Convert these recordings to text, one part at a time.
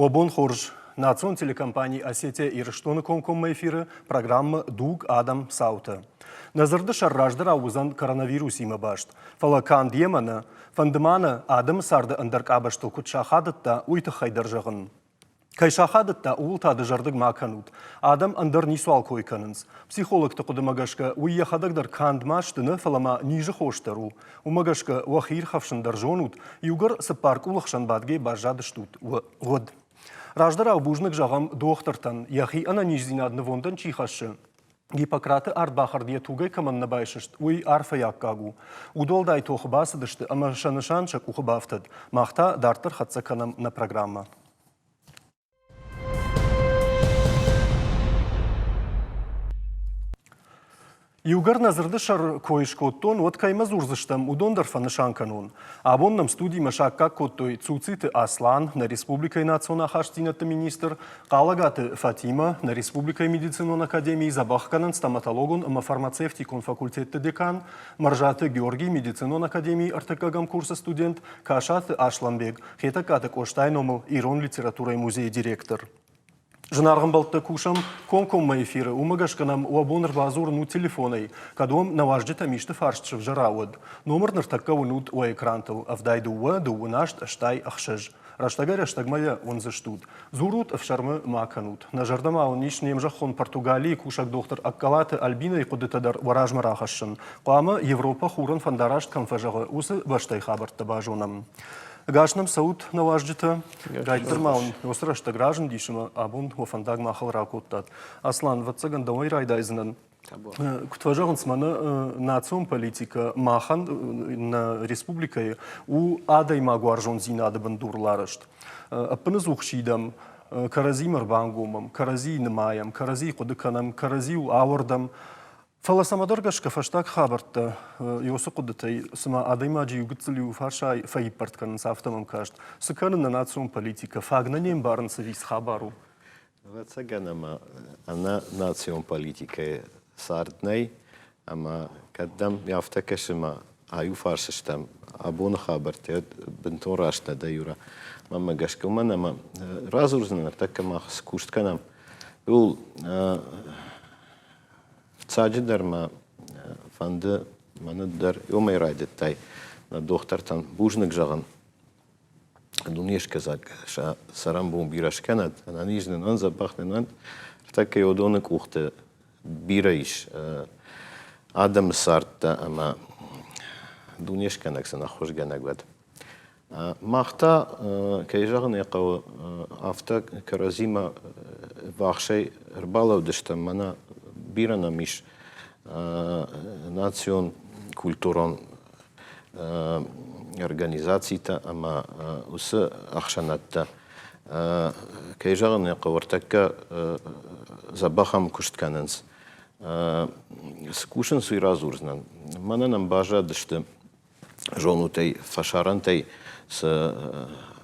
Обон хорж национ телекомпании Осетия и Рештоны конком эфиры программа «Дуг Адам Саута». Назырды шарраждыр аузан коронавирус имы башт. Фалакан деманы, фандыманы Адам сарды ындырк абашты кутшахадытта уйты хайдыржығын. Кайшахадытта ултады жардыг маканут. Адам ындыр нисуал койканынс. Психологты кудымагашка уйяхадыгдар кандмаштыны фалама ниже хоштару. Умагашка уахир хавшындар жонут, югар сыпарк улықшан бадге бажадыштут. Год. Раждара обужнык жағам доқтыртан, яхи ана нижзинадны вондан чихашы. Гиппократы ардбахардия тугай каманна байшышт, уй арфа яккагу. Удолдай тоқы басыдышты, ама шанышанчак ухы бафтад. Махта дартыр хатсаканам на программа. Югар назырды шар койш коттон, от кайма зурзыштам удондар фанышан канон. Абоннам студий машакка коттой Цуциты Аслан на Республикой национа хаштинаты министр, Калагаты Фатима на Республикой медицинон академии забахканан стоматологон ама фармацевтикон факультетты декан, Маржаты Георгий медицинон академии артыкагам курса студент, Кашаты Ашланбек, хетакаты коштайномыл Ирон литература и музей директор. Жынарғын балты кушам конкомма эфиры умагашканам уабоныр базур ну телефоной, кадом наважды тамишты фарштшыв жарауад. Номер ныртакка унут у экрантыл, авдайду уа ду унашт аштай ахшыж. Раштагар аштагмая он заштут. Зурут авшармы маканут. На жардама он нишнем жахон Португалии кушак доктор Аккалаты Альбина и кудытадар варажмы рахашын. Куама Европа хурын фандарашт камфажағы усы баштай хабар табажонам. Гашнам сауд наваждыта, гайдырмаун, осырашта граждан дишима, абун хофандаг махал ракоттат. Аслан, ватсаган давай райдайзынан. Кутважаган смана национ политика махан на республикае у адай магуаржон зинады бандурларышт. Аппыныз ухшидам, карази марбангумам, карази нымаям, карази кудыканам, карази у ауардам. Фаласамадоргашка фаштак хабарта йосы кудытай сама адаймаджи югыцылю фашай фаипартканын сафтамам кашт. Сыканын на национ политика фагнанем барынсы вис хабару. Вацаганама ана национ политика сарднай, ама каддам яфтакашыма аю фаршыштам абон хабарта бентон рашна да юра. Мама гашкалман ама разурзнанар таккама скуштканам. Ул Цаджидарма фанды маныдар ёмай райдеттай на дохтартан бужнык жаган дунешка зак сарам бум бирашканат ананижнен ан забахнен такай одонок ухты бирайш адам сартта ама дунешканак сана хошганагват махта кайжаган яқау авта каразима вахшай рбалавдышта мана бирана миш национ культурон организацията, ама усы ахшанатта кайжаган яқавартакка забахам куштканынс. Скушын суй разурзнан. Мананам бажадышты жонутай фашарантай с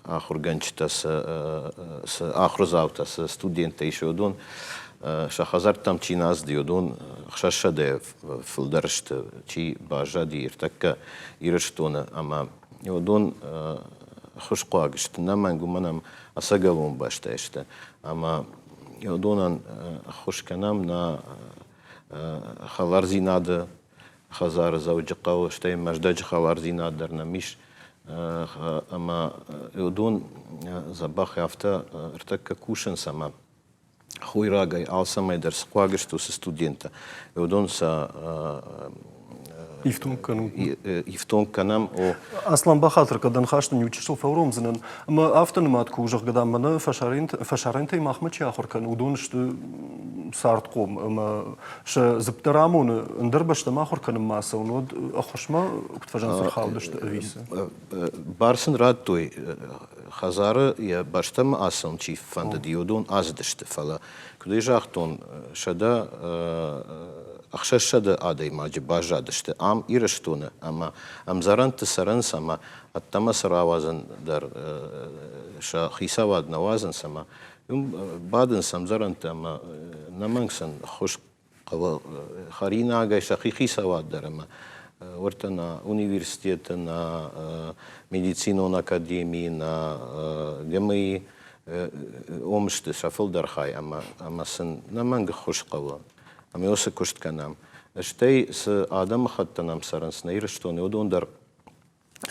ахурганчита с ахрузаута с студента еще одон шахазар там чи нас диодон хшашаде филдаршты чи бажади иртакка ирштона ама одон хушқагшты наман гуманам асагавон башташты ама одонан хушканам на халарзинады хазар заужқау штай маждаж халарзинаддар намиш ама одон забах авта иртакка кушен сама Хуйрагай алсамайдар сқуагышту со студента. Одон са Ифтон канам о Аслан Бахатыр кадан хашты не учишил фауромзанан. Ама автономатку уже гадам мана фашарентай махмачи ахуркан удонышты сартком. Ама ша заптарамоны ндырбашта махурканым маса. Он ахушма уктфажан сархалдышты ависа. Барсын рад той хазары я баштам асан чи фанда диодон аздышты фала. Кудей жахтон шада ахшашада адай маджи бажадышты. Ам ирыштуны, ама амзаранты саран сама аттама саравазан дар ша хисавад навазан сама. Бадын самзаранты ама намангсан хош харина агай ша хисавад дар ама. Орта на университеты, на медицинон академии, на ГМИ, omishte shafil darhay ama sen namang خوش قوا ama yosa kuşt kanam işte s adam khattanam sarans neir что не удон дар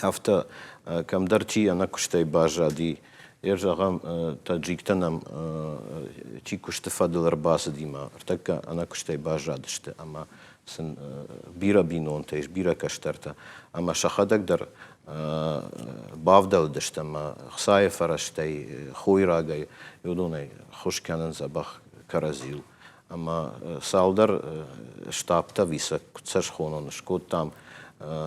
hafta kam darchi ana kuştay bajadi Ержагам таджиктанам чи кушты фадылар басы дима. Артака ана куштай бажадышты. Ама сын бира бинон тейш, бира каштарта. Ама шахадак дар бавдалдышты. Ама хсая фараштай, хойрагай. Юдунай хошканан забах каразил. Ама салдар штабта виса куцаш хонон шкот там.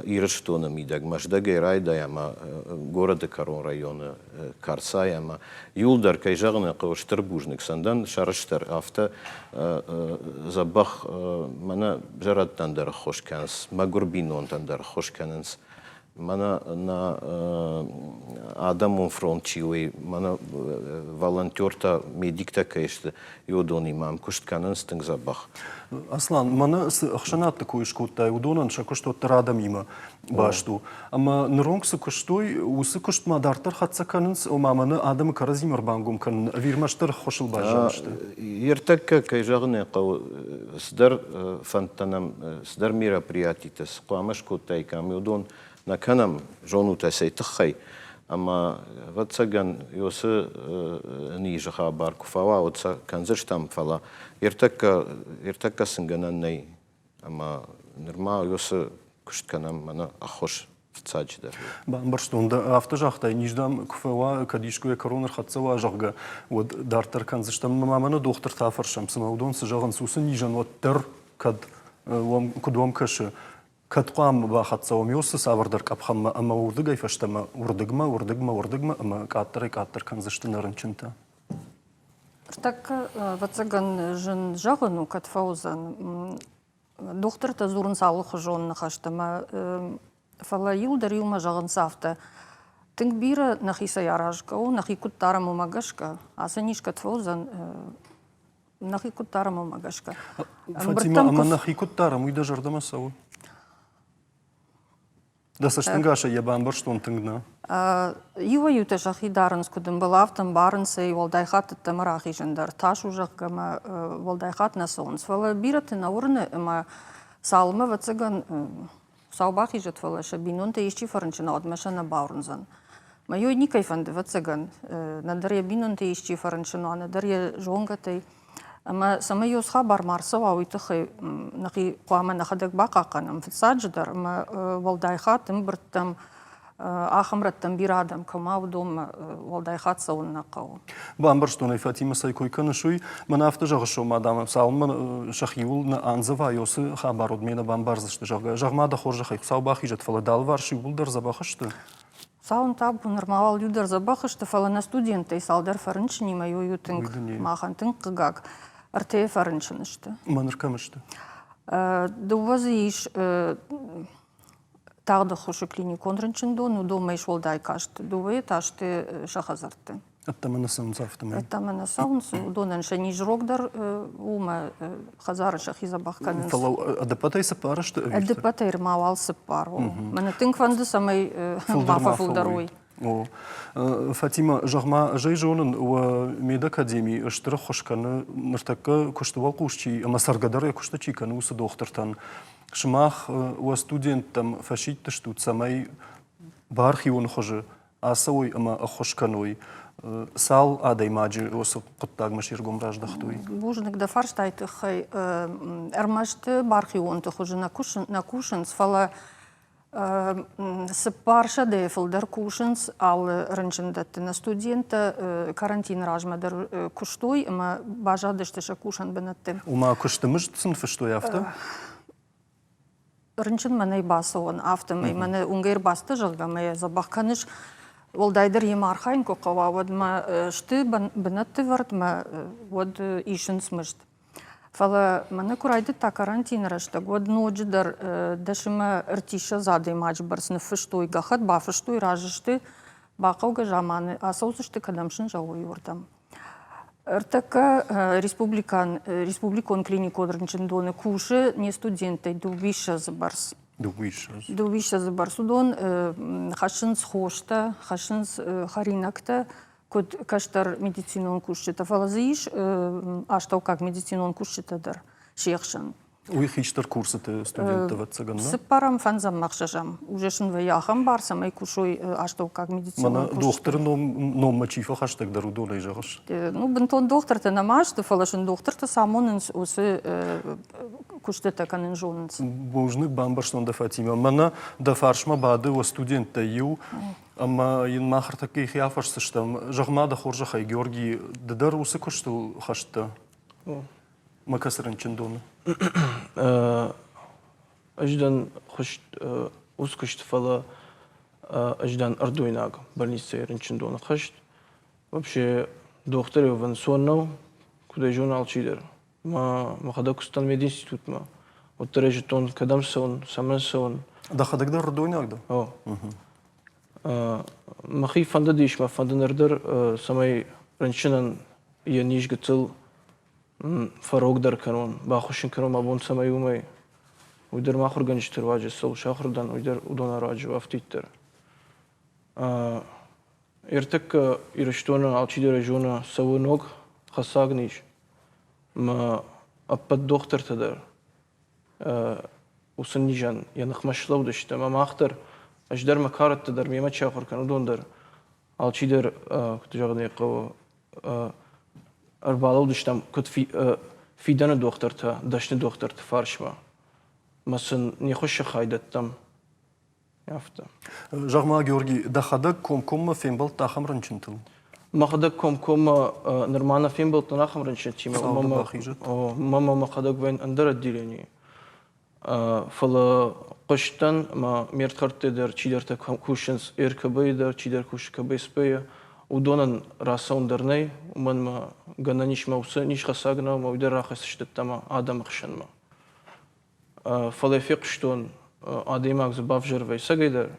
Ирштона мидаг маждагай райдаяма города Карон района Карсаяма юлдар кайжагна кыштырбужник сандан шарыштар авто забах мана жараттандар хошканс магурбинонтандар хошканс мана на адамон фронтчиуи мана волонтерта медикта кайшты юдони мам куштканс тынг забах Аслан, мана ахшанат такой шкоттай удонан шакоштоттар адам има башту. Ама наронгсы коштой усы коштма дартар хатсаканынс омаманы адам каразимар бангум кан вирмаштар хошыл бажашты. Ертакка кайжагны кау сдар фантанам сдар мероприятитес куамаш коттай кам удон на канам жону тасей тхай ама ватсаган ёсы ниже хабар куфава отса канзештам фала ертакка сынгананнай ама нырма ёсы куштканам мана ахош вцачдар Бамбарштонда автожахтай ниждам куфава кадишкуя коронер хатсава жагга вот дартар канзештам маманы доктор тафаршам сама удон сыжаган сусы нижан вот тер кад кудвам кашы Катқам бахатсауам ёсы савардар капхамма ама урдыгай фаштама урдыгма ама каттар канзышты нарынчынта. Так ватсаган жын жағыну катфаузан доктор та зурын саулық жонны хаштама фала юлдар юма жағын сафта. Тынг бира нахиса яражкау, нахи куттараму магашка, аса ниш катфаузан нахи куттараму магашка. Фатима, ама нахи куттараму ида жардама сау. Да саштынгаша ябан барштон тынгна. Ива юте жахи дарынскудым балавтым барынсы волдайхат тамарахи жандар таш ужаккама волдайхат насонс. Вала бираты на урны ма салма вацаган саубахи жатвала шабинун те ищи фарнчина одмаша на баурнзан. Ма йой никай фанды вацаган надарья бинун те ищи фарнчина надарья жонгатей. Ама сама юсха бармарсова уйтахи нахи куама нахадак бақақанам фитсадждар ма волдайхат имбрттам ахамраттам бирадам камавдом волдайхат саунна қау. Бамбарштон Фатима сайкой канышуй мана автожагышо мадам салма шахиул на анзава ёсы хабар одмена бамбарзышты жага жагмада хоржахай саубахи жатфала далварши булдар забахышты. Саун табу нормал юдар забахышты фала на студенты салдар фарнчни маю ютынг махантын қыгак. Артея фарнчынышты. Маныркамышты. Дувазы иш тағды хушы клиник онрынчындон, удома иш волдай кашты. Дувай ташты шахазарты. Аттамана саунсафтымы. Аттамана саунсы, удонан шани жрогдар, ума хазары шахиза бахканынсы. Фала адапатай сапарышты? Адапатай рмавал сапар. Мана тынк фанды самай мафа фулдаруй. Фатима, жагма жай жонын у медакадемии ыштыры хошканы ныртакка куштывал кушчи, ама саргадар я куштачи каны усы доктортан. Шмах у студенттам фашитты штут самай бархи он хожы, асауй ама хошканой. Сал адай маджи осы құттагмаш ергом раждахтуй. Бужник да фарштайты хай эрмашты бархи он ты хожы на кушын сфала Сыпарша дефилдар кушынс ал рынчындатты на студента карантин ражмадар куштуй, ама бажадыштыша кушан бінатты. Ума куштымыштсын фыштой авто? Рынчын манай басы он автомай, маны унгайр басты жылға мая забаққаныш олдайдар ем архайн коқава, вадма шты бінатты вардма вад ишын смышт. Фала мана курайды та карантин рашта год нодждар дашима ртиша задай мач барсны фыштой гахат ба фыштой ражышты бақауга жаманы асаусышты кадамшын жауы юрдам. Ртака республикон клиник одрынчындоны куши не студентай дубиша забарс. Дубиша забарс удон хашынс хошта, хашынс харинакта код каштар медицинон кушчета фалазиш, а что как медицинон кушчета дар шехшан. Уй хичтер курсыты студенты ватсаган, да? Сыпарам фанзам махшажам. Уже шын ваяхам барсам, и кушой, а что как медицинон Мана кушчета. доктор ном мачифа хаштаг дару долей жагаш. Ну, бентон доктор те намаш, те фалашын доктор те самонынс осы кушчета канын жонынс. Божник бамбарштон да Фатима. Мана да фаршма бады во студентта ю, ама ин махар таки хияфашсыштам. Жагма да хоржа хай Георгий дадар усы куштыл хашта. Макасырын чындоны. أجدن خشت وسكشت فلا أجدن أردويناك больнице رنشندون خشت вообще دكتور وفن سونو كده جون алчидер ما خدا كستان мединститут ما وترجتون كدم سون سمن سون Да хадак да родойняк да. ما خي فند ديش ما فند نردر سماي رنشنن ينيش قتل فروق در کنون با خوشن کنون ما بون سماي وماي ويدر ما آخر گنج تر واجه سال شاخر دان ويدر ودون راج وافتيت تر ارتك يرشتون على در جونا سو نوك خساغنيش ما أبد دكتور تدر وسنيجان ينخمش لو دشت ما أختر أجدر مكارت تدر ميما شاخر كانوا دون در على در كنت جاغني قو أربعة دشتم كنت في دنا دكتور تا دشن دكتور تفارش ما مثلا نخش خايدة تم يافتا Жагма Георгий да хадак ком фембал тахам рынчынтыл. ما خدك كم نرمانا فين بلت ناخم رنشتي ماما ما خدك بين أندر الديريني فلا قشتن ما ميرت خرط در چی در تا کوشنس إركبي در چی در کوش كبي سبيا ودونن راسون درني ومن ما جنانيش ما وسنيش خساقنا ما ودر راخستشت تما آدم خشن ما فلا فيقشتون آدماغ زبافجر في سجدر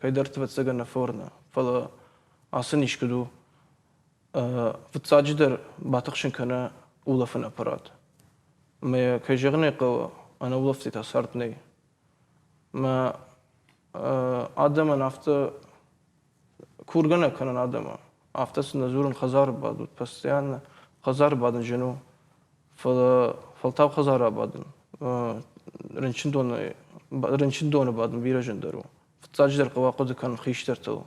كيدرت بتسجن فورنا فلا أصلاً كدو فتساجدر باتخشن كنا أولفن أبرات ما كيجغني قو أنا أولفتي تأثرتني ما آدم أنا أفت كورجنا كنا آدم أفت سنزورن خزار بعد بس يعني خزار بعد جنو فلتاب خزار بعد رنشندون بعد بيرجن درو فتساجدر قوا قد كان خيشترتو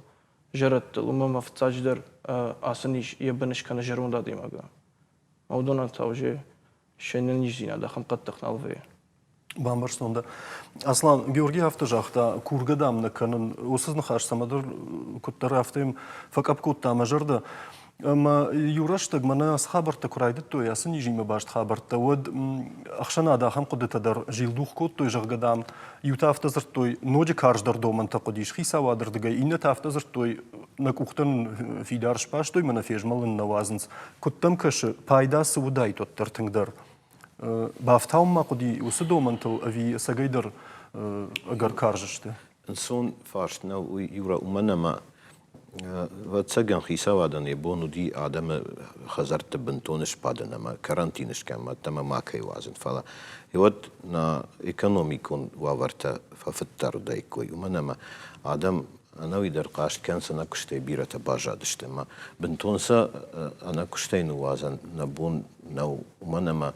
جرت وما في تاجدر أصلاً يبنش كان جرون دادي ماجا موضوعنا تاوجه شنن نجزينا دخم قد تخنالفه Бамбарстонда. Аслан, Георгий автожахта, кургадам на канон, осозна самадыр, куттар автоим, факап кутта мажырда. Ама юраштаг мана схабарта курайды той, ясын ежиме башт хабарта. Од ахшана дахам кудетадар жилдух кот той жагадам, юта автозыр той, ноджи карждар доманта кудиш, хисавадыр дыгай, иннета автозыр той, на кухтан фидарш паш той, мана фежмалын навазынс. Куттам кашы пайдасы удай тоттар тыңдар. Бафтаум ма куди усы домантыл ави сагайдар агар каржышты. Инсон фарштна юра уманама واتسجن خيساوادن يبونو دي آدم خزرت بنتونش بعدنا ما كارانتينش كما تما ما كي وازن فلا يود نا إيكونوميكون وافرتا ففتر دايكوي ومنما آدم أنا ويدر قاش كان سنة كشتي بيرة باجا دشتما بنتونسا أنا كشتي نوازن نبون نو ومنما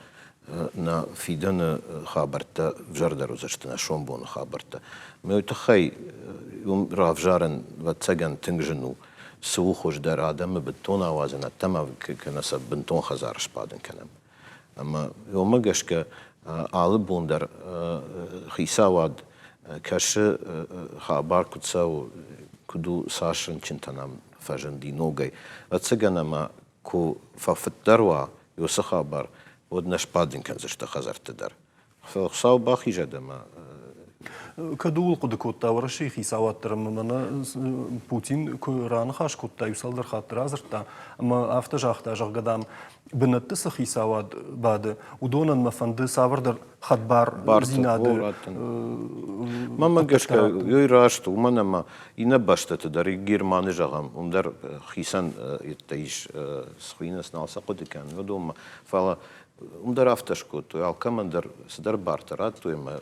نا فيدن خابرتا فجردر وزشتنا شون بون خابرتا ما يتخي يوم رافجارن واتسجن تنجنو سوخوش در آدم بنتون آوازن تما كنسا بنتون خزارش بعدن كنم أما يوم مجش ك عالبون در خيساواد كش خابر كتساو كدو ساشرن چنتنام فجن دي نوجي واتسجن أما كو ففتروا يوس خابر ودناش بعدن كنزشت خزرت در فخساو باخي جدما كدول قد كوتا ورشي خيساوات ترممنا بوتين كوران خاش كوتا يوصل خاطر ازرتا اما افتجاختا جغدام بنتس خيساوات بعد ودونا مفند سافردر خدبار زيناد ماما گشكا يراشت ومنما ينبشت تدر جيرمان جغم در خيسان يتعيش سخينس نالسا قد كان ودوما فلا در افتشكوت تو كماندر صدر بارترات تو ما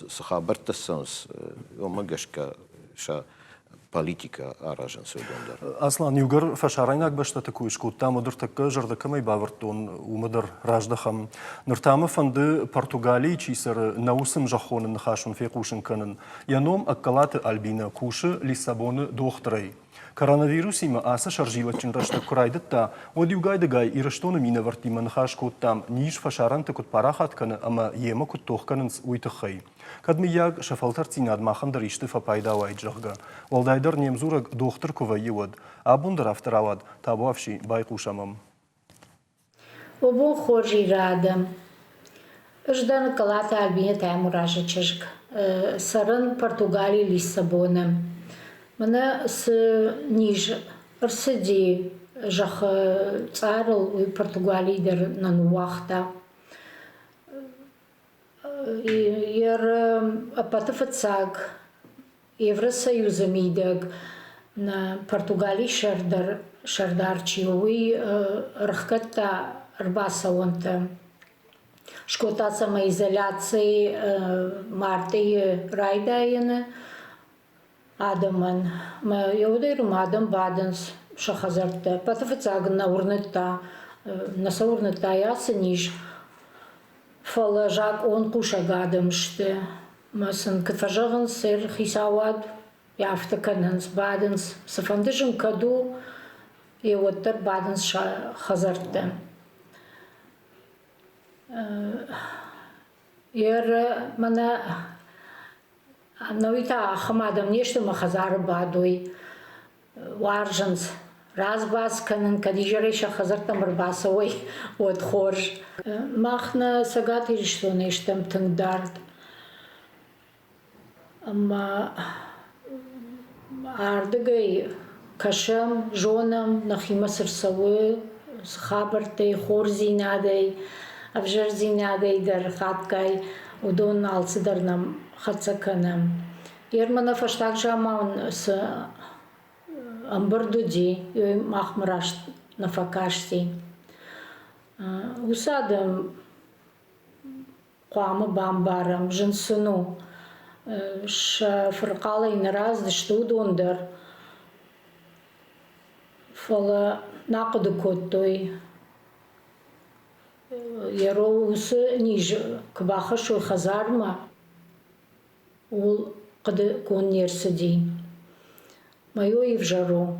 سخابرت السنس يوم گشكا شا политика аражан сөйдендер. Аслан, югар фашарайнак баштаты куишку, там удыр такка жардакамай бавартон, умадар раждахам. Ныртамы фанды Португалии чисар наусым жахонын хашун фекушын канын. Яном аккалаты Альбина куши Лиссабоны дохтрей. Коронавирус има аса шаржилачин рашта курайдытта, од югайдыгай ирыштоны мина вартиман хашку там ниш фашаранты кут парахат каны, ама ема кут тохканынс уйтыхай. Кадми яг шафалтар цинад махандар ишты фапайда вайджахга. Валдайдар немзурак дохтыр кува евод, а бундар авторавад табуавши байкушамам. Обо хоржи радам. Ждан калата Альбина тайму ража чешк. Саран Португалии Лиссабона. Мана с ниж рсади жах царл Португалии дер нануахта. Ер апатафацаг Евросоюза мидег на Португалии шардарчиуи рахката рбасаонта. Шкота самоизоляции марты райдайна Адаман. Ма йодерум Адам баденс шахазарта. Патафацаг на урнета яса ниж. Фала жак он куша гадамште. Масын катфажаган сер хисавад яфтакананс баденс сафандыжын каду и оттар баденс хазарта. Ер мана навита хамадам нешто махазар бадуй варжанс разбас канан кадижареша хазартам рбасовой от хорж. Махна сагат или что нештам тангдард. Ама ардыгай кашам жонам нахима сырсавы хабартай хор зинадой авжар зинадой дар хаткай удон алцыдарнам хацаканам. Ермана фаштак жаман с амбардуди махмраш нафакашти. Усадам қуамы бамбарам жынсыну фырқалы инараз дышты удондар. Фала нақыды көттой. Еро усы ниж кбаха шой хазарма ол қыды кон нерсіди. Майо и в жару.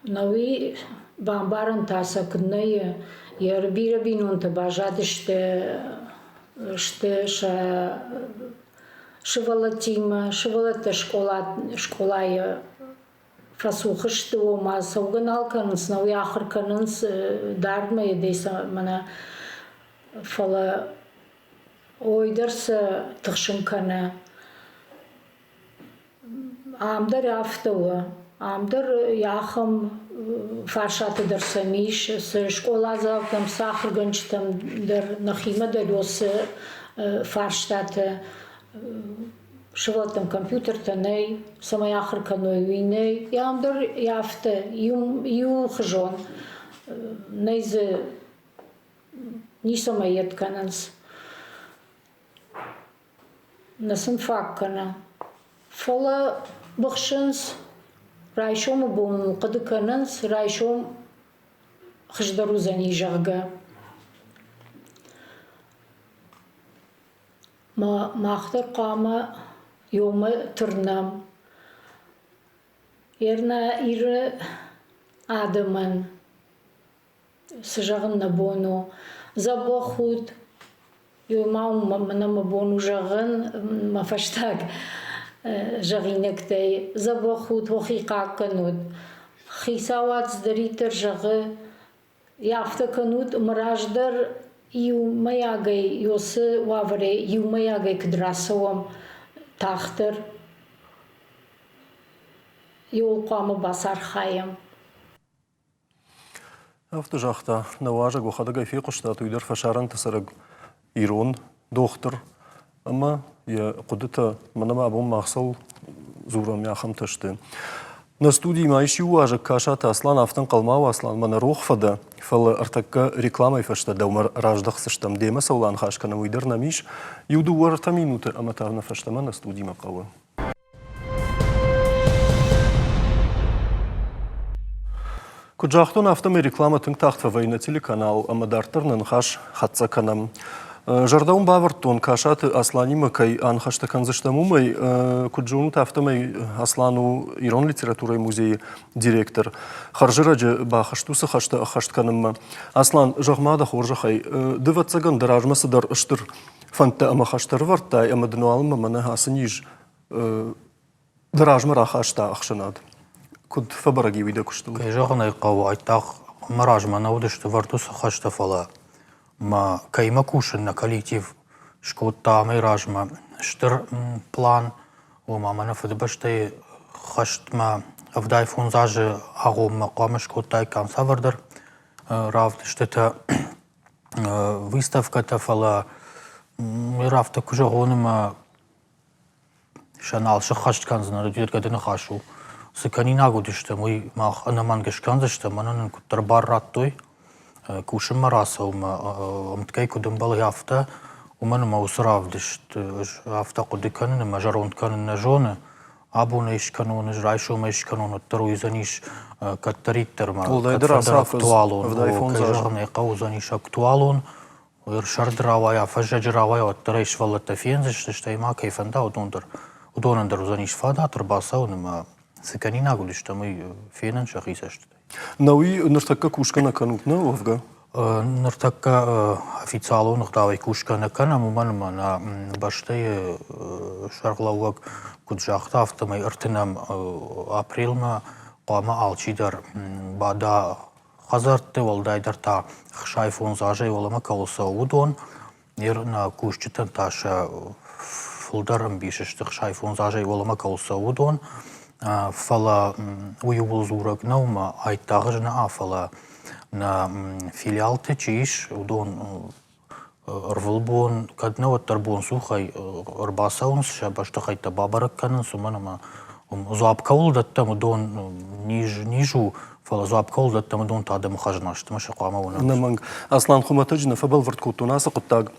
Нави бамбаран таса кднае ер бирабинун табажады ште шывалатима шывалата школая фасуха шты ома сауганал канынс нави ахыр канынс дардма едейса мана фала ойдарса тықшын кана. Амдар яфтауа, амдар яхам фаршаты дар самиш, с школа завтам сахарганчтам дар нахима дарёсы фарштаты, шыватам компьютер таней, самаяхыр каной виней, амдар яфта, ю хжон, нейзе ни самоед кананс, насын фак кана. Фала бахшанс райшом бом кадыкананс райшом хждару занижага. Махтар кама йома турнам. Ерна иры адаман сжагын на бону забахут йома на бону жагын мафаштаг. Жагинектей забахут вахика канут хисават здаритер жагы яфта канут мраждар ю маягай йосы вавре ю маягай кдрасовам тахтер йол қамы басар хаям. Автожахта наважа гохадагай фиқушта туйдар фашаран тасараг ирон доктор. Ама я кудыта манама абом махсал зурам яхам ташты. На студии майши уважа кашата Аслан автан қалмау Аслан мана рохфада фала артакка рекламай фашта даумар раждах саштам дема саулан хашкана уйдер намиш юду уарта минуты аматарна фаштама на студии мақауы. Куджахтон автоме реклама тыңтахтва вайна телеканал амадартырнын хаш хатса канам. Жардаун бавартон кашаты Асланима кай анхашта канзыштамумай куджунут автомай Аслану ирон литературой музей директор. Харжираджы бахаштусы хашта хаштканымма. Аслан жахмада хоржахай дыватсаган даражмасы дар ыштыр фанта ама хаштар вартай ама дынуалыма мана хасыниж даражма рахашта ахшанад. Куд фабараги вида куштыл. Кай жағынай қау айтақ маражма наудышты вартусы хашта фала. Ма кайма кушен на коллектив шкота майражма штыр план у мама на футбаштай хаштма авдай фунзажи агом мақамы шкотай камсавардыр равд штета выставка тафала равта кужагоныма шанал шахашт канзна диркадын хашу сыканина гудышты мой мах анаман гешканзышты мананын куттар барраттой кушем марасом амткай кудым бал яфта уман маусравдышт яфта кудыканын мажаронтканын на жоны абуна ишканон жрайшо мешканон таруизаниш каттариттер ма актуалон вдайфонзажны каузаниш актуалон шардравая фажажравая оттарайш валата фензиш штайма кайфанда удонандыр узаниш фада турбасаун ма сыканина гудышты мы фенен шахисашт. Науи ныртакка кушкана канут на овга? Ныртакка официалу ныртавай кушкана кана муманма на баштай шарглауак куджахта автомай ыртынам апрелма қама алчидар бада хазарты волдайдар та хшайфон зажай волама калуса удон ир на кушчитан таша фулдарым бишешті хшайфон зажай волама калуса удон фала уюбул зурак наума айттағы жына афала на филиалты чиш удон ырвылбон кадна оттарбон сухай ырбасаун шабашты хайта бабарак канын суманама зуапкаул даттам удон нижу фала зуапкаул даттам удон тадам хажнаштыма шақама уна наманг Аслан хуматаджина фабал варткутунаса куттаг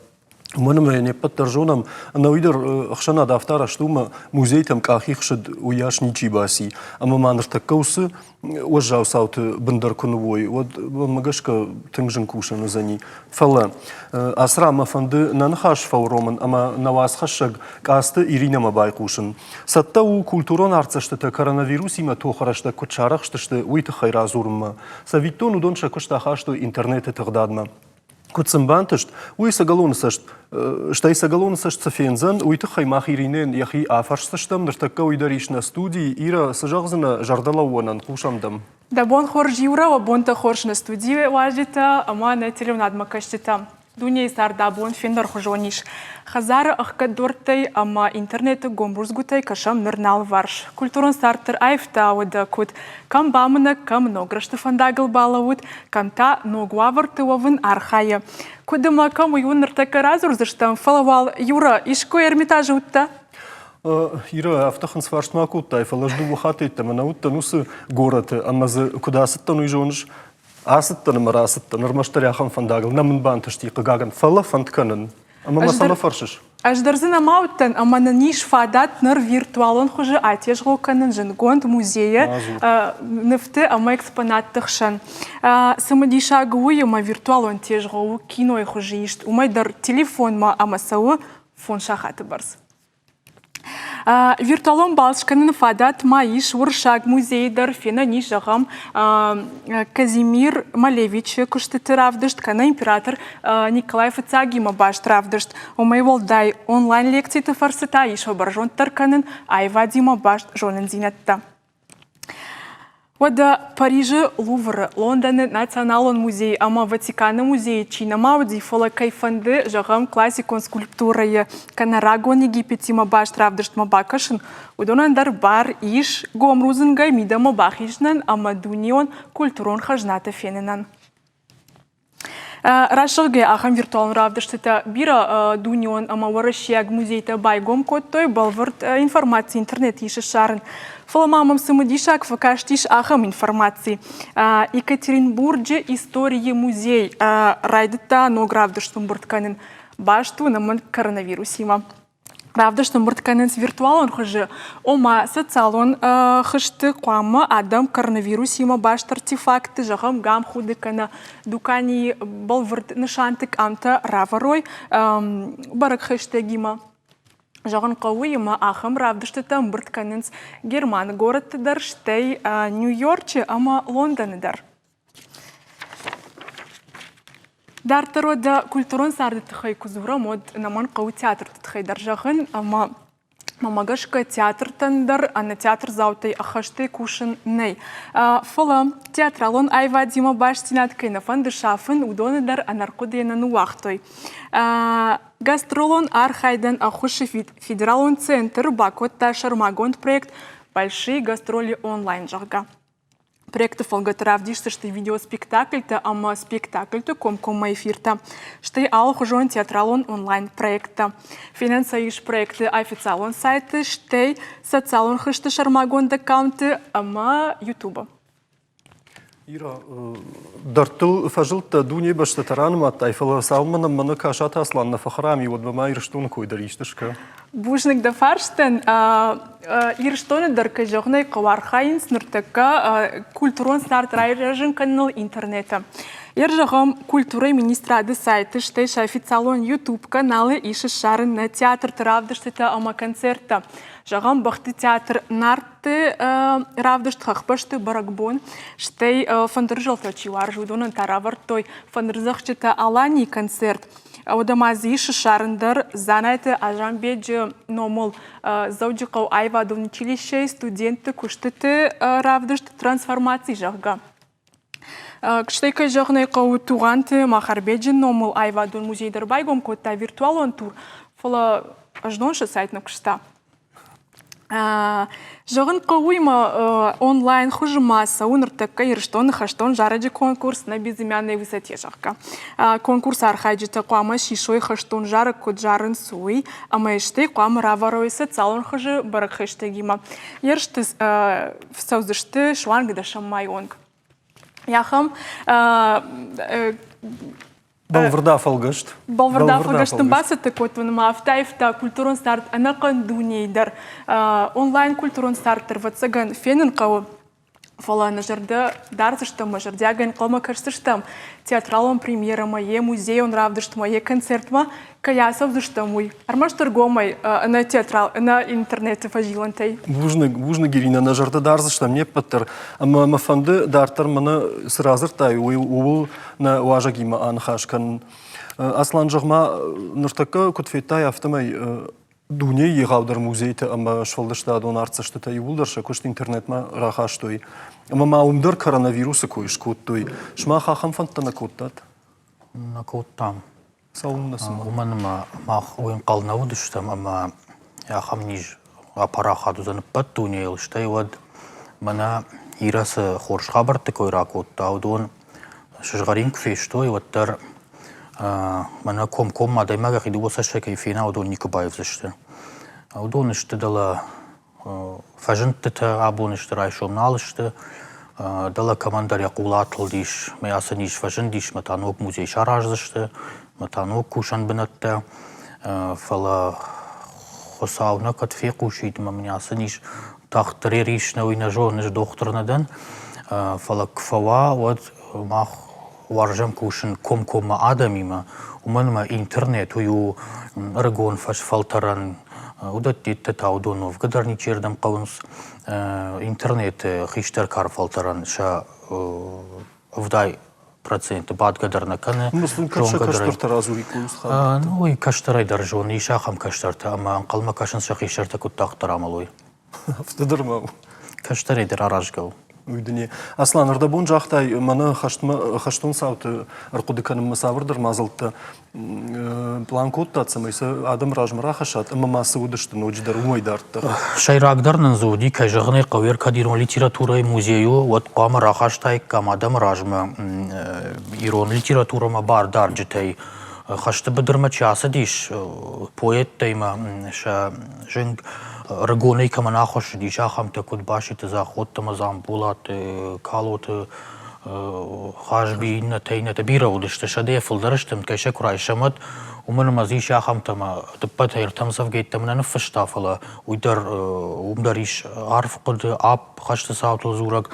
Манам не подтержонам на уйдер хшана дафтара штума музей там кахихшд уяшничи баси ама манрта каусы ожау саут бындар конвой вот магашка тыңжын кушаны зани фала асра мафанды нанхаш фауроман ама навас хашаг касты Ирина мабай кушын сатта у культурон арцашта коронавирус има тохарашта кучарах шташта уйта хайразурма савиттон удонша кушта хашто интернет тагдадма Куцымбантышт, уйсагалонысышт, штайсагалонысышт цафензан, уйты хаймах иринен яхи афарштыштам, ныртакка уйдариш на студии, ира сажағзына жардалауанан кушамдам. Да бон хорж юра, бонта хорж на студии важита, ама на телевнад макаштита. Дуня изарда бон фендер хожониш. Хазара ахкадортай, ама интернеты гомбурзгутай кашам нырнал варш. Культурон стартер айфта ода кут. Кам бамына, кам нограшты фандагл балавут, кам та ногуаварты овын архая. Кудыма кам уюн ныртака разурзыштам фалавал юра, ишко эрмитажы утта? Ира автохан сварштмаку уттай, фалажду вухаты, там анаутта нусы город, амазы куда сыттан уйжоныш. Асыттан марасыттан, нормаштаряхан фандагл, намын бантышти кагаган фала фандканын. Ама масама фаршыш. Аждарзына мауттан, ама на ниш фадат ныр виртуалон хуже атежғылканын жынгонд музея нефты ама экспонаттықшан. Самадишагы уй ама виртуалон тежғылу киной хуже ишт. Умайдар телефон ма ама сауы фон шахаты барс. Виртуалон балшканын фадат маиш уршаг музейдар фена нишағам Казимир Малевич күшті тыравдышт, кана император Николай Фацагима баш тыравдышт. Омай волдай онлайн лекцияты фарсыта иш обаржон тарканын айвадима баш жонын зинетті. Вода Парижа, Лувр, Лондон, Националон музей, ама Ватикана музей, Чина Мауди, фола кайфанды, жағам классикон скульптурая, Канарагон Египет, има баш травдышт мабакашын, удонандар бар иш, гомрузынгай мида мабахишнан, ама дунион культурон хажната фененан. Рашылге ахам виртуалн равдыштыта бира дунион ама варышяг музейта байгом коттой балвард информации интернет иши шарын. Фаламамам самодишак факаштиш ахам информации. Екатеринбурге истории музей райдыта но гравдыштым буртканын башту наман коронавирусима. Правда, что муртканец виртуалон хожи, ома социалон хышты куама адам коронавирус има башт артефакты жахам гам худыкана дукани балвард нышантык амта раварой барак хэштегима. Жаган кауима ахам правда, что там муртканец Герман город дар штей Нью-Йорче ама Лондон дар. Дартаро да культурон сарды тхай кузура мод наман кау театр тхай даржахын ама мамагашка театр тандар ана театр заутай ахашты кушин ней. Фала театралон айва дима баштинат кайна фанды шафын удоны дар анаркодена нуахтой. Гастролон архайден ахуши федералон центр бакотта шармагон проект большие гастроли онлайн жага. Проекты фолгатравдишься, что видеоспектакль-то, ама спектакль-то комкома эфир-то, что и алхужон театралон онлайн проекта. Финансаиш проекты официалон сайты, что и социалон хышты шармагон аккаунты, ама ютуба. Ира, дартыл фажылта дуне башта таранмат, айфала салмана мана кашата асланна фахрами, вот бама ирштун койдариштышка. Бушник да фарштен, ирштоны дарка жогнай кавархайн снуртака культурон старт райрежен канал интернета. Иржагам культуры министрады сайты, что и официалон YouTube каналы иши шарын на театр травдыштыта ама концерта. Жагам бахты театр нарты равдышт башты баракбон, что и фандержал тачивар жудонан таравартой фандерзахчыта алани концерт. Одамази иши шарындар занайты ажамбеджи номол зауджикау айвадон училище студенты куштыты равдышт трансформации жагга. Кштейка жагнай кау туганты махарбеджин номол айвадон музейдер байгом котта виртуалон тур. Фала аждоншы сайтна кшта. Жагын кауйма онлайн хужмаса уныртакка ирштон хаштон жараджи конкурс на безымянной высоте жагка. Конкурс архайджи такуама шишой хаштон жарак код жарын суй, ама эштей куама раварой социалон хужи барак хэштегима. Ершты всаузышты шванг да шаммайонг. Яхам Балварда фалгашт. Балварда фалгаштын басы текотвын мафтайфта культурон старт анакан дунейдар онлайн культурон старттыр ватсаган фенин кау фала на жерде дарзыштым, жердяган калма карсыштым театралон премьера мое музей он равдышт мое концерт ма каясов дыштамуй. Армаш торгомай на театрал на интернете фажилантай. Бужны гирина на жерде дарзыштым не паттыр. Ама мафанды дартыр мана сразыртай уул на уажагима анхашкан. Аслан жагма ныртака кутфеттай автомай Дуне егавдар музейте, ама швалдышта адон арцаштыта юлдарша, кошт интернетма рахаштой. Ама маумдар коронавирусы койш коттой. Шма хахам фантана коттат? На коттам. Саумнасыма. Уманыма мах ойын қалнауы дүштам, ама яхам ниж апараха дузанып бат дуне елштай вад. Мана ирасы хоршға барты койра котта, аудон шыжғарин кфештой, ваттар мана ком мадаймага хиду боса шекайфина аудон Никубаев зашты. Аудон ішті дала фажынтыта абон ішті райшом налышты. Дала командар яқулатыл дейш, маясы ниш фажын дейш, матанок музей шараж зашты, матанок кушан бінатты. Фала хосауна катфе кушид, маясы ниш тахтыре ришна ойна жоғныш докторнадан. Фала кфава, вот мах варжам кушин ком-кома адамима, уманма интернет, ую рагон фаш фалтаран, удат дитта таудонов, гадарни чердам каунс интернет хиштер кар фалтаран, ша вдай процент, бад гадарна кане. Муслим каштарта разури куюс. Ну и каштарай даржон, и шахам каштарта, ама анқалма кашын шахишарта куттақтар амалой. Автодырмау. Каштарай дар аражгау. Уйдыне. Аслан, ырдабон жақтай, маны хаштон сауты арқудыканым мысавырдыр мазылтты. План код татсымайсы адам ражмыра хашат, мамасы удышты, ночдар умайдартты. Шайрагдырнын зуди, кайжығыны қавер кадирон литературай музею, вот қамы рахаштай кам адам ражмы ирон литературама бар дарджитай. Хашты бідірмі часы дейш, поэт тайма, жынг рыгоны камана хош дейш, ахамты кудбашиты заходты мазам булаты, калоты, хашбейна тайнаты бира удышты, шаде фылдырыштым, кайша курайшамыд, умын мазиш ахамтыма, тыппат айртамсав гейттамына нфыштафыла, уйдар умдариш арф қыды ап хашты саутыл зурак,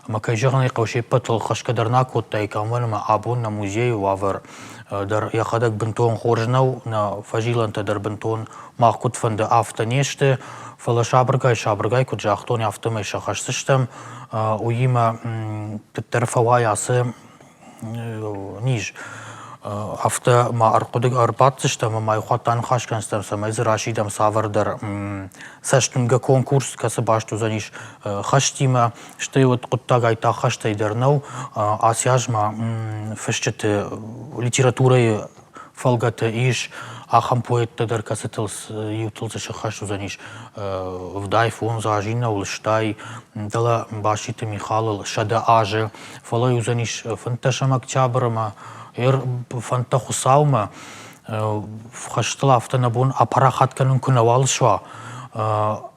ама кайжығын айқауши пытыл хашкадарна коттай камваныма абон на музею вавар, در یخدک بنتون خورجناو نا فجیلانت در بنتون ماخود فند آفته نیشته فلا شابرگای کد جاختونی آفته میشه خشتشتم و یما طرف وایاسه نیج آفته ما ارقدک ارباتشتم ما یخواتان خاش کنستم سمیز راشیدم ساور در سشتنگه کنکورس کسی باشتو زنیش خشتیم شتیوت قطعای تا خشتی در نو آسیاج ما فشت литературой фалгата иш ахам поэт در کسی تلس یوتلش خشتو زنیش вдай фон зажина улштай дала башит میخال شده آج فلای زنیش فنتشم اکتبرما فانتا خساوما خشتلا افتنابون اپراخات کنن کنوال شوا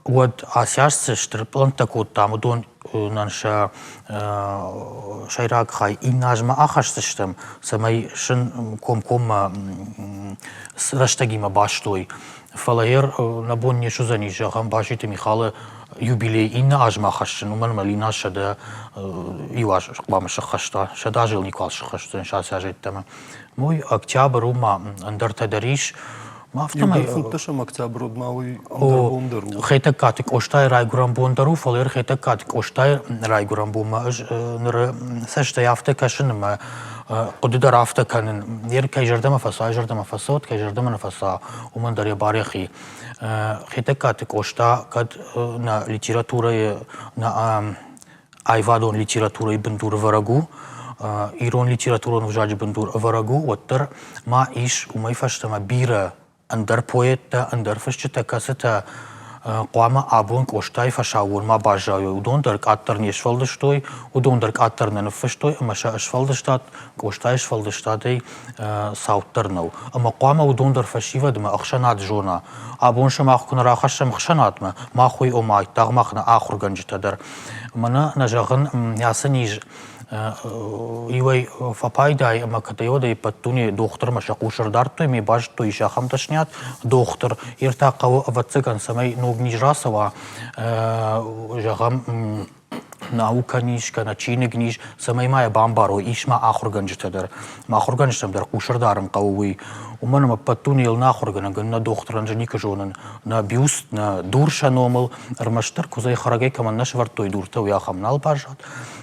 ود آسیاس ترپلن تکوت تامدون نانشا شایراک خای این نجمه آخشتشتم سمی شن کم رشتگی ما باشتوی فلایر نبون نشو زنیش هم باشیت میخال юбилей инна ажма хашын уман малина шада юаш бамыш хашта шада жил никол хашты шас ажеттема мой октябрь ума андер тадариш мафтамай фунташам октябрь удмауи андер хета катик оштай райгурам бондару фалер хета катик оштай райгурам бума нэр сашта яфта кашынма قدر رافته کنن یر که جردم فسای جردم فساد که جردم نفسا ومن داری باریخی خیلی کات کوشتا کد نا لیتراتورای نا ایوادون لیتراتورای بندور ورگو ایران لیتراتورون وجاج بندور ورگو وتر ما ایش وما يفشتما بیره اندر پویت اندر فشت کاستا قوام آبون کوشتای فشاور ما باجای ودون در کاتر نیشفالدشتوی ودون در کاتر ننفشتوی اما شاشفالدشتات کوشتایش فالدشتاتی ساوتر نو اما قوام ودون در فشیو دم اخشنات جونا آبون شما خون راخشم خشنات ما خوی اومای تغمخنا آخر گنجت در منا نجاهن یاسنیج ایوی فپایدای اما کتیودای پتونی دختر مشاقوشر دارتوی می باش توی شاخم تشنیات دختر ارتاقو واتسگان سمی نوگنیج راسوا جاخم نаука нишка, начинек ниш, самай мая бамбаро, ишма ахурганжта дар, махурганжтам дар кушардарам кауи, уманама патунил нахурганаган на дохтранжа никажонан, на бюст, на дурша номал, армаштар кузай харагай каман наш вартой дурта уяхам нал бажат,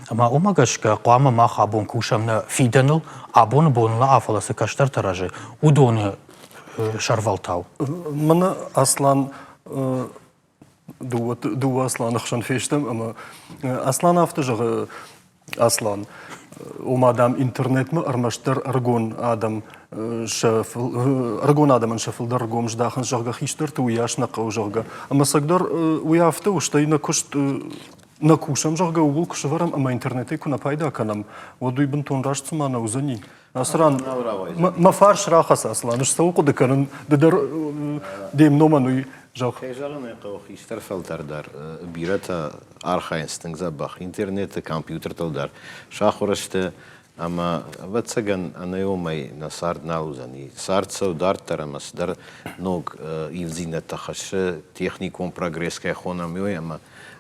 ама умагашка қуама мах абон кушам на фиданыл, абон бонла афаласы каштар таражы, удоны шарвалтау. Мана Аслан دو أصلاً أخشن فيشتم أما أصلاً أفتجع أصلاً ومادام إنترنت ما أرمشتر أرجون آدم شاف أرجون آدم من شافل در رجوم جداخن جرجع خيشتر توياش نقو جرجع أما سقدر ويافته وشتي نكشت نكوشم جرجع وقول كشفرم أما إنترنت يكون بايدا كلام ودوي بنتون راشت ما نوزني أصلاً ما فارش راخص أصلاً إيش سووا قد كانوا در ديم نومانوي Kejaren خيشتر فلتر در بيرتا أرخاينستنج زباخ إنترنت كمبيوتر تودر شاخورشت أما واتسجن أنا يومي نصارد نالوزني صارت سو دارتر أما صدر نوغ يفزينة تخش تكنيكون بروجريس كيخونا ميوي أما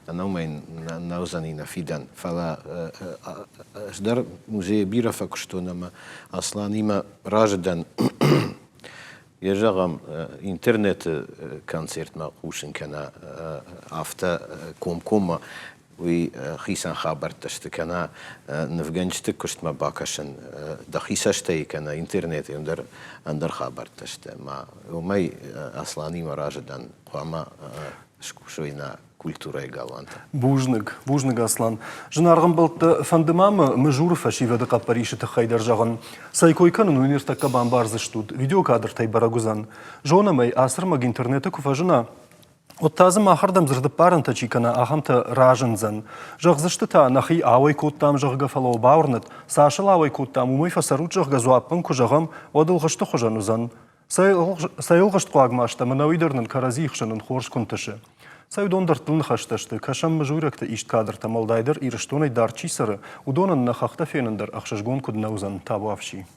أنا يومي نالوزني نفيدن فلا صدر موزي بيرا فكشتون أما أصلا نيما راجدن يجرم إنترنت كونسرت ما خوشن كنا أفتا كوم وخيسان خبر تشت كنا نفجنشت كشت ما باكشن دخيسشتي كنا إنترنت أندر خبر تشت ما وماي أصلاني مراجدن قاما шкушойна культурой галанта. Бужник Аслан. Жынарғын бұлтты фандымамы мұжуров ашиведі қаппаришіті қайдар жағын. Сайкойканын университетка бамбарзыштуд. Видеокадр тай барагузан. Жонамай асырмаг интернеті күфажына. Оттазым ахырдам зырдып барын тачикана ахамта ражынзан. Жағзышты та нахи ауай коттам жағға фалау баурнат. Сашыл ауай коттам умай фасарут жағға зуаппын күжағым одылғышты құжанузан. Сайылғышт қуагмашта мұна уйдырнын карази ихшанын хорш күнтіші. Сайудондартылын хашташты, кашам мұжуректі ишт кадр тамалдайдыр ирыштонай дарчисары, удонын нахақта феніндір ақшашгон күднаузан табу афши.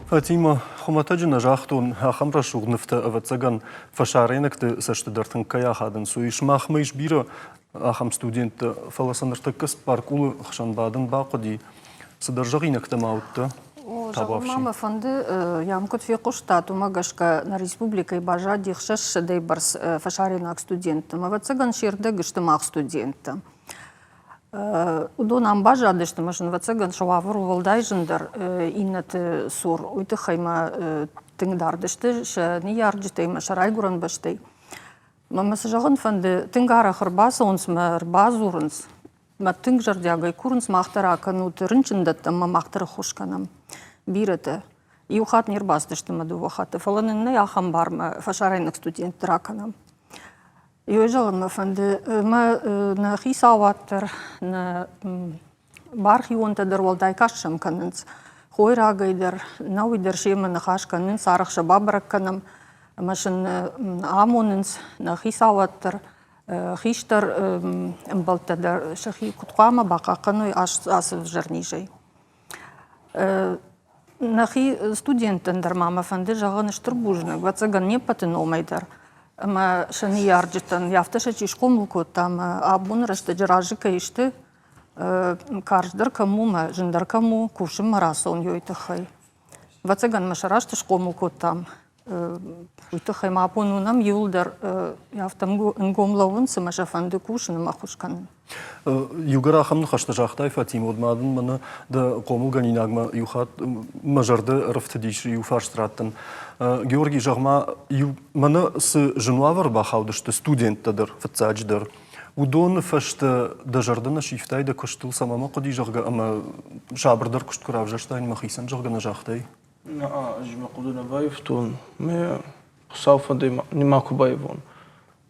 Фатима хуматаджина жахтун хамра шугнифта авацаган фашаренекте саштыдартын каяхадын суишмах мейш бира ахам студент фаласандыртаккас паркулы хшанбадын бақыди содержагинекте маутта Мама фонды ямкут фекуштат умагашка на республикой бажа дихшаш дейбарс фашаренак студентам авацаган шерде гыштымах студентам. Удон амбажа дешті машын вацаган шававыр волдайжындар иннет сур уйты хайма тыңдар дешті ше не ярджитей машарай гуран баштей. Мамасы жағын фанды тыңгара хырбасы онс мар базурынс. Ма тыңг жардягай курынс мақтара кануты рынчындатта ма мақтары хушканам биреті. Иухат нирбас дешті маду вахаты. Фаланынна яхам бар ма фашарайнак студент драканам. Йожалым фанды ма на хисаваттыр на бархи онтадыр волдай кашшам канынс хойрагайдыр науидыр шемы на хашканын сарықша бабракканам машын амонынс на хисаваттыр хиштар мбалтадыр шахи кутқама бақақаной асып жырнижай. Нахи студенттендер мама фанды жағын іштір бұжны вацаган не патын омайдар. Ама шани ярджитан яфташа чишком лукотам абун рашта джаражика ишты карждар кому ма жиндар кому кушим марасон йойтахай. Вацаган машарашта шком лукотам йойтахай ма апонунам юлдар яфтам нгомлавун самаша фанды кушин махушкан. Югара хамны хашта жахтай Фатима одмадын мана да комул ганинагма юхат мажарды рыфтадишри юфарштраттан. Георгий жағма мана с женуавар бахаудышты студенттадыр фатсадждыр. Удон фашты да жардына шифтай да кыштыл самама қоди жағға ама жабырдар кышт күрав жаштайн махисан жағғана жахтай. Жима қудына байв тон ме қысауфады нема кубайвон.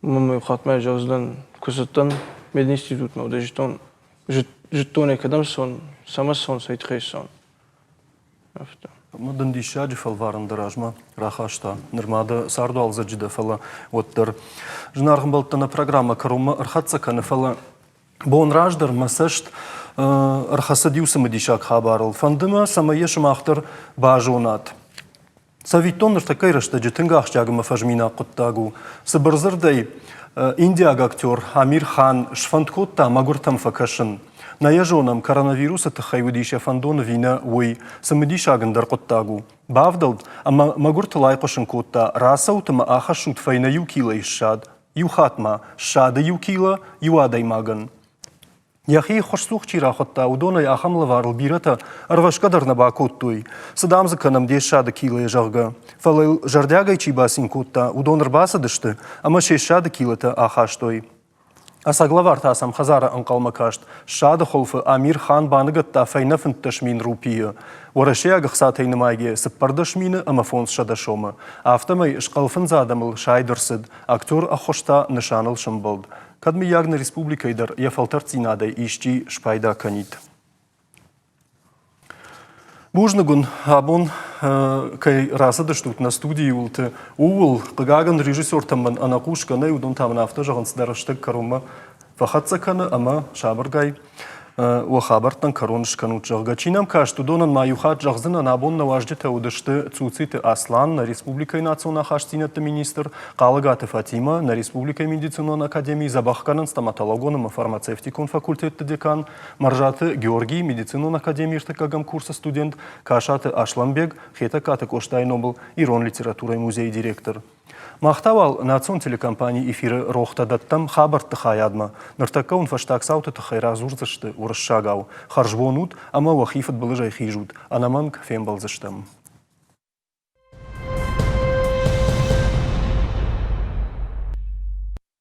Мамы қатмай жағыздан күсіттан мед институт мауды життон екадам сон, сама сон сайтхай сон. Дандиша джифал варан даражма рахашта нормада сарду алзаджида фала оттер жнархам балтана программа карума архатса канафала бон раждар масашт архасадиуса мадишак хабарл фандыма самаеш махтар бажонат Савитон такой рашта джитынгах жагма фажмина куттагу сабарзырдай индиаг актер Амир Хан шфандкотта магуртам факашын Наяжонам коронавируса тахайвудиша фандона вина уй самадишагандар коттагу. Бавдалд, ама магурта лайкошын котта расаутама ахашут файна юкила ишшад. Юхатма, шада юкила, юадай маган. Яхи хошсух чира хотта удона яхамла варл бирата арвашкадар на бакоттуй. Садамза канам деш шада кила ежарга. Фалел жардягай чибасин котта удонар баса дышты, ама шеш шада килата ахаштой. Асаглавар тасам хазара анкалмакашт, шада холфы Амир Хан баныгатта файнафын ташмин рупия. Варашея гахсатайны майге сыппардашмины амафонс шадашома. Автомай шкалфын задамыл шайдырсыд, актер ахошта нышаныл шымбылд. Кадми ягна республикайдар яфалтар цинадай ишчи шпайда канит. Бужнагун абон кай расадыш тут на студии улты уул кыгаган режиссер тамман анакушканы удон тамна авто жагансыдараштык карума фахатсаканы ама шабыргай уахабартан коронышкан учжага. Чинам кашт удонан маюхат жагзына набон наваждыта удышты цуциты Аслан на республикай национа хаштинатты министр, Калагаты Фатима на республикай медицинон академии забахканын стоматологоным и фармацевтикон факультетты декан, Маржаты Георгий медицинон академии иртыкагам курса студент, Кашаты Ашламбек, Хетакаты Коштайнобл, Ирон литература музей директор. Махтавал национ телекомпании эфиры рохтадаттам хабарты хаядма. Нартакаун фаштаксауты тахайра зурзашты урышшагау. Харжбонут, ама вахифат былыжай хижут. Анаманг фембалзаштам.